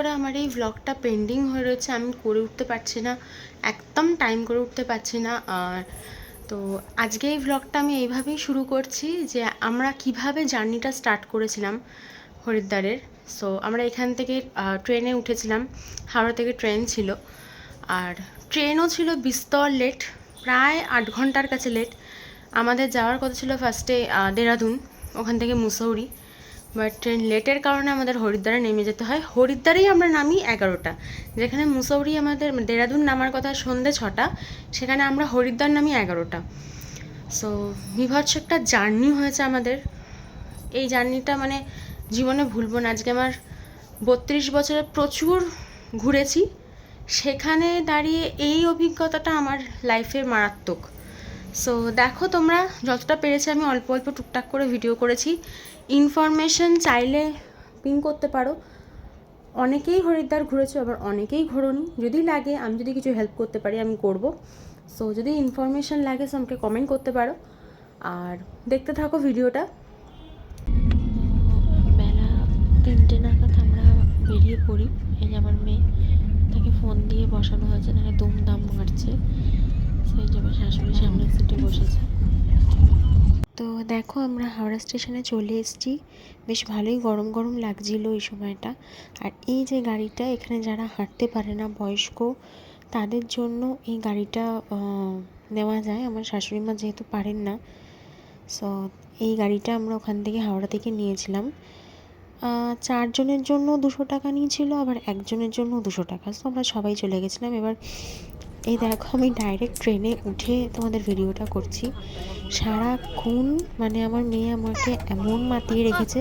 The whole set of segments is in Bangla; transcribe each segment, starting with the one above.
ধরে আমার এই ব্লগটা পেন্ডিং হয়ে রয়েছে, আমি করে উঠতে পারছি না, একদম টাইম করে উঠতে পারছি না। আর তো আজকে এই ব্লগটা আমি এইভাবেই শুরু করছি যে আমরা কিভাবে জার্নিটা স্টার্ট করেছিলাম হরিদ্বারের। সো আমরা এখান থেকে ট্রেনে উঠেছিলাম, হাওড়া থেকে ট্রেন ছিল, আর ট্রেনও ছিল বিস্তর লেট, প্রায় 8 ঘন্টার কাছে লেট। আমাদের যাওয়ার কথা ছিল ফার্স্টে দেরাদুন, ওখান থেকে মুসৌরি, বাট ট্রেন লেটের কারণে আমাদের হরিদ্বারে নেমে যেতে হয়। হরিদ্বারেই আমরা নামি 11টা, যেখানে মুসৌরি আমাদের দেরাদুন নামার কথা সন্ধ্যে 6টা, সেখানে আমরা হরিদ্বার নামি 11টা। সো বিভৎস একটা জার্নি হয়েছে আমাদের। এই জার্নিটা মানে জীবনে ভুলবো না। আজকে আমার 32 বছরে প্রচুর ঘুরেছি, সেখানে দাঁড়িয়ে এই অভিজ্ঞতাটা আমার লাইফের মারাত্মক। সো দেখো তোমরা, যতটা পেরেছি আমি অল্প অল্প টুকটাক করে ভিডিও করেছি। ইনফরমেশন চাইলে পিন করতে পারো। অনেকেই হরিদ্বার ঘুরেছো, আবার অনেকেই ঘোরোনি। যদি লাগে, আমি যদি কিছু হেল্প করতে পারি আমি করব। সো যদি ইনফরমেশন লাগে সো আমাকে কমেন্ট করতে পারো, আর দেখতে থাকো ভিডিওটা। বেলা 3টে নাগাদ আমরা বেরিয়ে পড়ি। এই যে আমার মেয়ে, তাকে ফোন দিয়ে বসানো হয়েছে, তাকে দুমদাম মারছে, সেই জন্য শাশুড়ি সামনের সিটে বসেছে। তো দেখো আমরা হাওড়া স্টেশনে চলে এসেছি। বেশ ভালোই গরম গরম লাগছিল এই সময়টা। আর এই যে গাড়িটা, এখানে যারা হাঁটতে পারে না, বয়স্ক, তাদের জন্য এই গাড়িটা নেওয়া যায়। আমার শাশুড়ি মা যেহেতু পারেন না, সো এই গাড়িটা আমরা ওখান থেকে হাওড়া থেকে নিয়েছিলাম। 4 জনের জন্য 200 টাকা নিয়েছিল, আবার একজনের জন্য 200 টাকা। সো আমরা সবাই চলে গেছিলাম। এবার এই দেখো আমি ডাইরেক্ট ট্রেনে উঠে তোমাদের ভিডিওটা করছি। সারাক্ষণ মানে আমার মেয়ে আমাকে এমন মাতিয়ে রেখেছে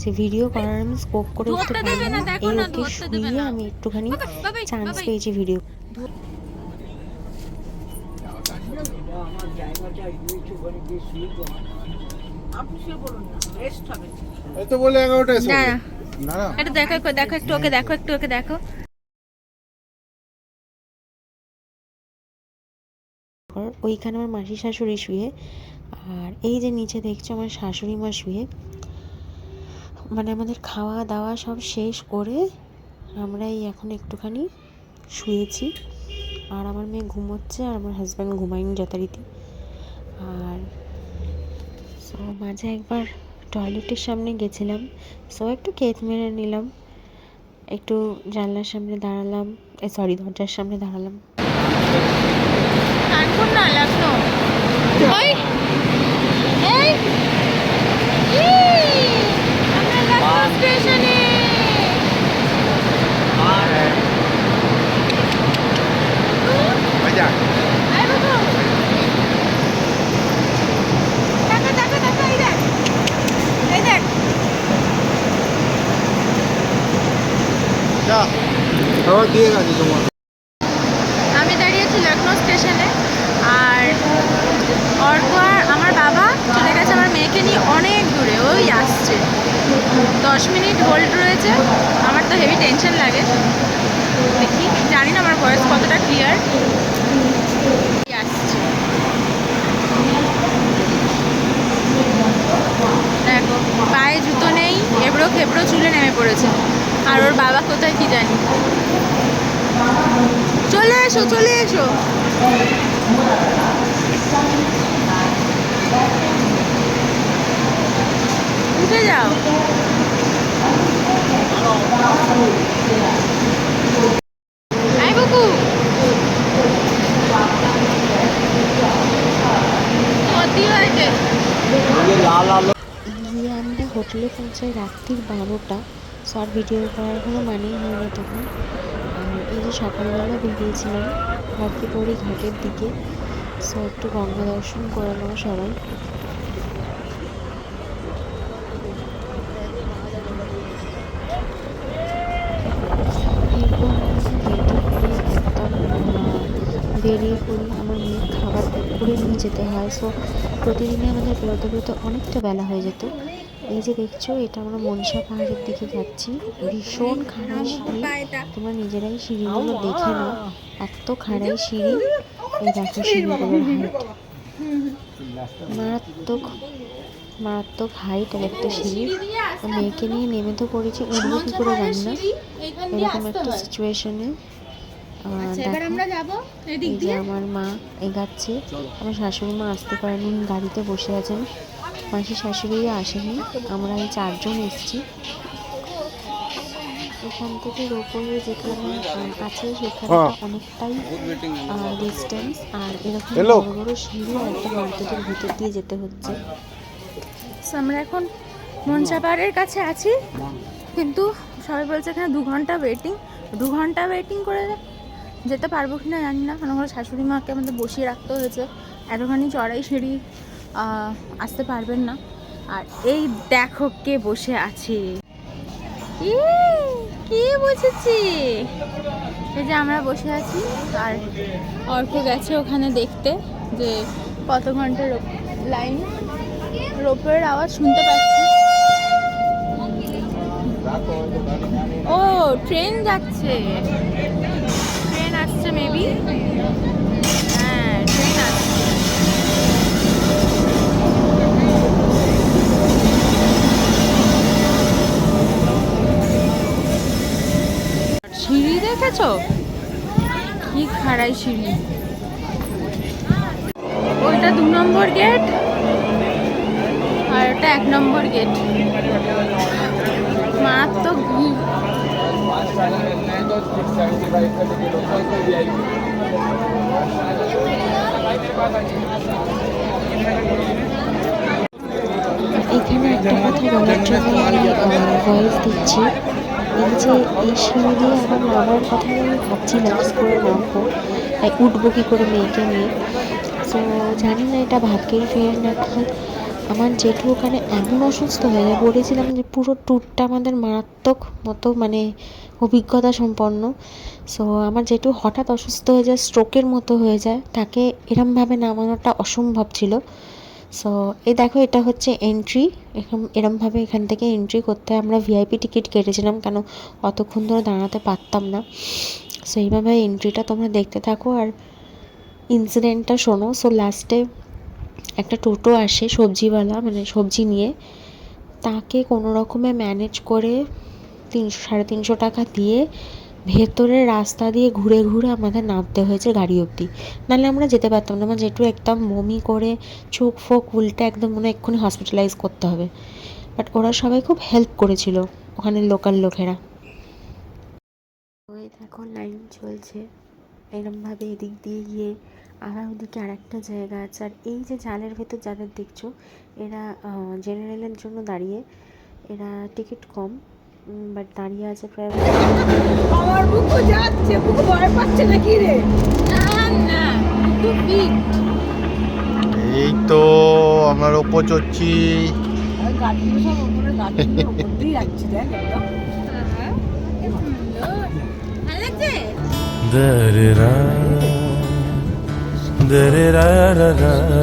যে ভিডিও করার আমি স্কোপ করে উঠতে পারি না। এই ওকে শুয়ে আমি একটুখানি চান্স পেয়েছি ভিডিও। দেখো একটু ওকে দেখো, একটু ওকে দেখো। ওইখানে আমার মাসি শাশুড়ি শুয়ে, আর এই যে নিচে দেখছো আমার শাশুড়ি মা শুয়ে। মানে আমাদের খাওয়া দাওয়া সব শেষ করে আমরা এই এখন একটুখানি শুয়েছি, আর আমার মেয়ে ঘুমোচ্ছে, আর আমার হাজব্যান্ড ঘুমায়নি যথারীতি। আর সো মাঝে একবার টয়লেটের সামনে গেছিলাম, সো একটু কেক মেরে নিলাম, একটু জানলার সামনে দাঁড়ালাম, দরজার সামনে দাঁড়ালাম। না লাগলো ওই এই আমরা লখনৌ স্টেশনে। আমি দাঁড়িয়েছি লখনৌ স্টেশনে, আর অর্ক আর আমার বাবা চলে গেছে আমার মেয়েকে নিয়ে অনেক দূরে, ওই আসছে। 10 মিনিট হোল্ড রয়েছে। আমার তো হেভি টেনশন লাগে, দেখি, জানি না আমার ভয়েস কতটা ক্লিয়ার আসছে। দেখো পায়ে জুতো নেই, এবড়ো খেবড়ো চুলে নেমে পড়েছে, আর ওর বাবা কোথায় কি জানি। চলে এসো, চলে এসো। উঠে যাও। আই বুকু, গিয়ে আমরা হোটেলে পৌঁছাই রাত্রির 12টা। সো আর ভিডিও করার কোনো মানেই হয়নি তখন। আর এই যে সকালবেলা বেরিয়েছিলাম হরকিপৌড়ি ঘাটের দিকে, সো একটু গঙ্গা দর্শন করে নেবো সবাই। এরপর বেরিয়ে পড়ি। আমার মেয়ের খাবার করে নিয়ে যেতে হয়, সো প্রতিদিনই আমাদের বেরোতে বেরোতে অনেকটা বেলা হয়ে যেত। এই যে দেখছো, এটা আমরা মনসা পাহাড়ের দিকে যাচ্ছি। ভীষণ খাড়াই সিঁড়ি, তোমরা নিজেরাই সিঁড়িগুলো দেখে নাও, এত খাড়াই সিঁড়ি। এই দেখো সিঁড়িগুলোর হাইট মারাত্মক। মারাত্মক হাইট আর একটা সিঁড়ি। মেয়েকে নিয়ে নেমে তো পড়েছি, উঠবো কী করে জানি না এরকম একটা সিচুয়েশনে। দেখো এই যে আমার মা এগাচ্ছে, আমার শাশুড়ি মা আসতে পারেনি, উনি গাড়িতে বসে আছেন। মাসি শাশুড়িও আসেনি, আমরা এই 4 জন এসেছি। এখান থেকে রোপওয়ে যেখানে আছে সেখানে অনেকটাই ডিস্টেন্স, আর এরকম বড় বড় সিঁড়ি আর একটা মার্কেটের ভিতর দিয়ে যেতে হচ্ছে। আমরা এখন মনসাপাড়ের কাছে আছি, কিন্তু সবাই বলছে এখানে 2 ঘন্টা ওয়েটিং। 2 ঘন্টা ওয়েটিং করে যেতে পারবো কি না জানি না, কারণ আমার শাশুড়ি মাকে আমাদের বসিয়ে রাখতে হয়েছে, এতখানি চড়াই সিঁড়ি আসতে পারবেন না। আর এই দেখো কে বসে আছে, কে বসেছি, এই যে আমরা বসে আছি। আর অর্ক গেছে ওখানে দেখতে যে কত ঘন্টার লাইন। রোপওয়ের আওয়াজ শুনতে পাচ্ছি। ও ট্রেন যাচ্ছে, ট্রেন আসছে মেবি, হ্যাঁ ট্রেন আসছে। সিঁড়ি দেখেছো কি খাড়াই সিঁড়ি। ওইটা 2 নম্বর গেট আর ওটা 1 নম্বর গেট। মারাত্মক ভিড়। এখানে একটা কথা বলার জন্য আমি ভয়েস দিচ্ছি। এই যে এই সিঁড়ি দিয়ে আমার নামার কথা আমি ভাবছিলাম কী করে নামবো, তাই উঠবো কী করে মেয়েকে নিয়ে। তো জানি না এটা ভাগ্যের ফের নাকি, আমার জেঠু ওখানে এমন অসুস্থ হয়ে পড়েছিলাম যে পুরো ট্যুরটা আমাদের মারাত্মক মতো মানে অভিজ্ঞতা সম্পন্ন। সো আমার জেঠু হঠাৎ অসুস্থ হয়ে যায়, স্ট্রোকের মতো হয়ে যায়, তাকে এরমভাবে নামানোটা অসম্ভব ছিল। সো এই দেখো এটা হচ্ছে এন্ট্রি, এরমভাবে এখান থেকে এন্ট্রি করতে হয়। আমরা ভিআইপি টিকিট কেটেছিলাম, কেন অতক্ষণ ধরে দাঁড়াতে পারতাম না। সো এইভাবে এন্ট্রিটা তোমরা দেখতে থাকো আর ইনসিডেন্টটা শোনো। সো লাস্টে একটা টোটো আসে সবজিওয়ালা, মানে সবজি নিয়ে, তাকে কোনো রকমে ম্যানেজ করে 300-350 টাকা দিয়ে ভেতরের রাস্তা দিয়ে ঘুরে ঘুরে আমাদের নামতে হয়েছে গাড়ি অবধি, নাহলে আমরা যেতে পারতাম না। আমার জেঠু একদম বমি করে চোখ ফোক উল্টে একদম মনে হয় এক্ষুনি হসপিটালাইজ করতে হবে। বাট ওরা সবাই খুব হেল্প করেছিল, ওখানের লোকাল লোকেরা। ওই দেখো লাইন চলছে এরমভাবে, এদিক দিয়ে গিয়ে আর ওদিকে আর একটা জায়গা আছে। আর এই যে জালের ভেতর যাদের দেখছো এরা জেনারেলের জন্য দাঁড়িয়ে, এরা টিকিট কম বাট দাঁড়িয়ে আছে প্রায়। আমার বুকও যাচ্ছে, বুক ভয় পাচ্ছে নাকি রে? না না খুব ভিড়। এই তো আমরা ওপর চড়ছি। গাড়িগুলো সব ওপরে, গাড়িগুলো ওপর দিয়ে যাচ্ছে, দেখ একদম। ভালো লাগছে।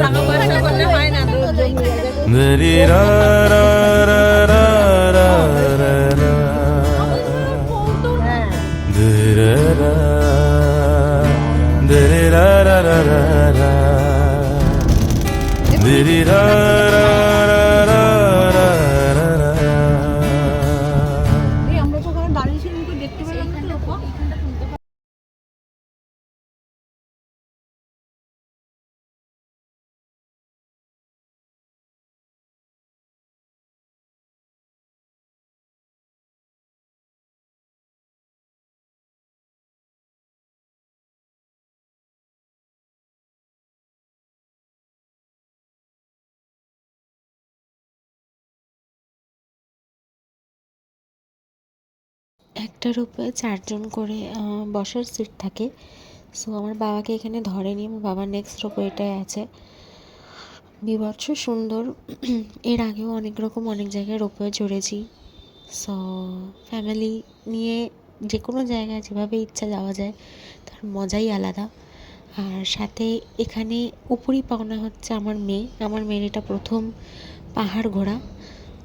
টাকা পয়সা করলে হয় না, আমরা তো ওখানে দাঁড়িয়েছিলাম, দেখতে পেলাম না তো ওপর। একটার উপরে 4 জন করে বসার সিট থাকে। সো আমার বাবাকে এখানে ধরেনি, আমার বাবার নেক্সট রোপওয়েটায় আছে। বিভৎস সুন্দর। এর আগেও অনেক রকম অনেক জায়গায় রোপওয়ে চড়েছি। সো ফ্যামিলি নিয়ে যে কোনো জায়গায় যেভাবে ইচ্ছা যাওয়া যায়, তার মজাই আলাদা। আর সাথে এখানে উপরই পাওনা হচ্ছে আমার মেয়ে, আমার মেয়ের এটা প্রথম পাহাড় ঘোরা।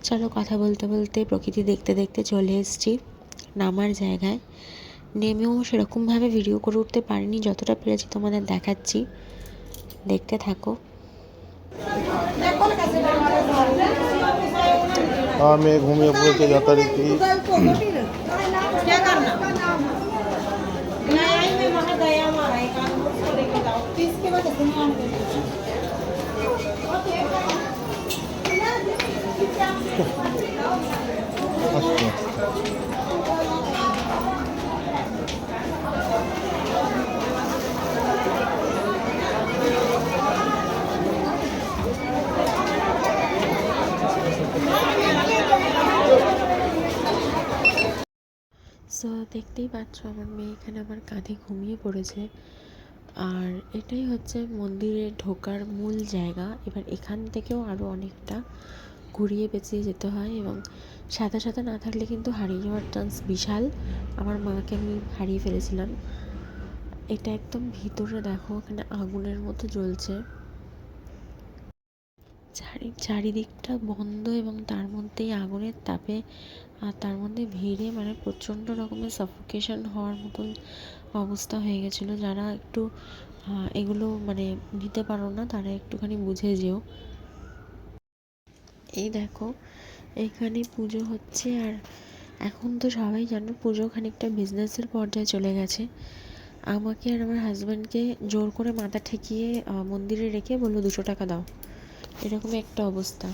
চলো কথা বলতে বলতে প্রকৃতি দেখতে দেখতে চলে এসেছি নামার জায়গায়। নেমেও সেরকমভাবে ভিডিও করে উঠতে পারিনি, যতটা পেরেছি তোমাদের দেখাচ্ছি, দেখতে থাকো। আমার মেয়ে ঘুমিয়ে পড়েছে যথারীতি। আচ্ছা, সো দেখতেই পাচ্ছ আমার মেয়ে এখানে আমার কাঁধে ঘুমিয়ে পড়েছে। আর এটাই হচ্ছে মন্দিরে ঢোকার মূল জায়গা। এবার এখান থেকেও আরও অনেকটা ঘুরিয়ে পেঁচিয়ে যেতে হয় এবং সাথে সাথে না থাকলে কিন্তু হারিয়ে যাওয়ার চান্স বিশাল। আমার মাকে আমি হারিয়ে ফেলেছিলাম। এটা একদম ভিতরে দেখো, এখানে আগুনের মতো জ্বলছে, চারিদিকটা বন্ধ এবং তার মধ্যেই আগুনের তাপে আর তার মধ্যে ভিড়ে মানে প্রচণ্ড রকমের সাফোকেশন হওয়ার মতন অবস্থা হয়ে গেছিলো। যারা একটু এগুলো মানে নিতে পারো না তারা একটুখানি বুঝে যেও। এই দেখো এখানে পুজো হচ্ছে। আর এখন তো সবাই জানো পুজো খানিকটা বিজনেসের পর্যায়ে চলে গেছে। আমাকে আর আমার হাজব্যান্ডকে জোর করে মাথা ঠেকিয়ে মন্দিরে রেখে বললো 200 টাকা দাও, এরকম একটা অবস্থা।